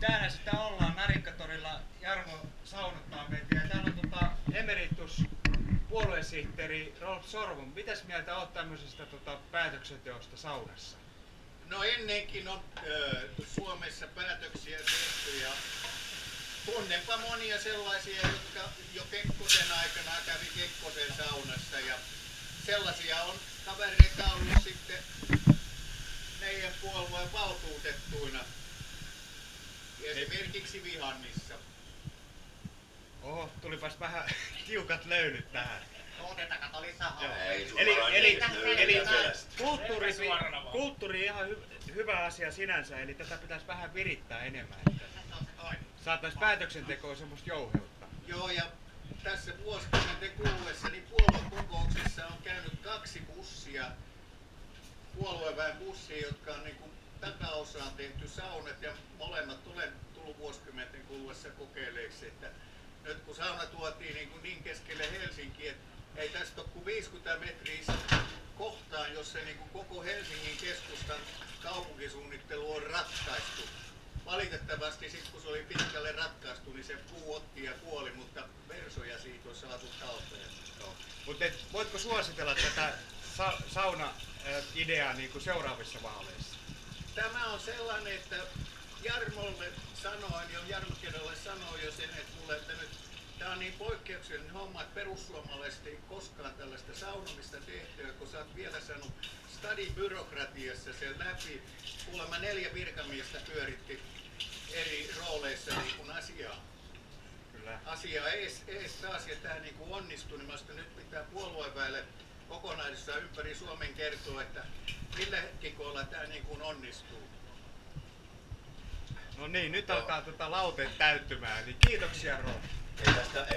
Täällä sitä ollaan Narikkatorilla. Jarmo saunottaa meitä. Ja täällä on emeritus puoluesihteeri Rolf Sorvum. Mitäs mieltä olet tämmöisestä päätöksenteosta saunassa? No ennenkin on Suomessa päätöksiä tehty ja tunnenpa monia sellaisia, jotka jo Kekkosen aikana kävi Kekkosen saunassa ja sellaisia on kavereita ollut sitten meidän puolueen valtuutettuina, esimerkiksi Vihannissa. Oho, tulipas vähän tiukat löylyt tähän. Otetaanko lisää? Eli kulttuuri ihan hyvä asia sinänsä, eli tätä pitäisi vähän virittää enemmän, että saataisiin päätöksentekoon semmoista jouheutta. Joo, ja tässä vuosikymmenten kuluessa niin puoluekokouksissa on käynyt 2 bussia, puolueväen bussia, jotka on niin kuin takaosaan tehty saunat ja molemmat olen tullut vuosikymmenten kuluessa kokeilleeksi, että nyt kun sauna tuotiin niin keskelle Helsinkiä, että ei tästä ole kuin 50 metriä kohtaan, jossa niin kuin koko Helsingin keskustan kaupunkisuunnittelu on ratkaistu. Valitettavasti sitten kun se oli pitkälle ratkaistu, niin se puu otti ja kuoli, mutta versoja siitä on saatu talteen. No. Mutta voitko suositella tätä sauna-ideaa niin kuin seuraavissa vaaleissa? Tämä on sellainen, että Jarmolle sanoin jo, Jarmo-Kedolle sanoin jo sen, että nyt tämä on niin poikkeuksellinen homma, että perussuomalaiset ei koskaan tällaista saunomista tehtyä, kun sä oot vielä sanonut stadibyrokratiassa sen läpi. Kuulemma 4 virkamiestä pyöritti eri rooleissa niin kuin asiaa. Kyllä. Asiaa ees taas ja tämä niin kuin onnistui, niin nyt pitää puolueväelle kokonaisuudessaan ympäri Suomen kertoa, että millä kikoilla tämä niin kuin onnistuu. No niin, nyt alkaa lauteet täyttymään, niin kiitoksia Rolf. Ei tästä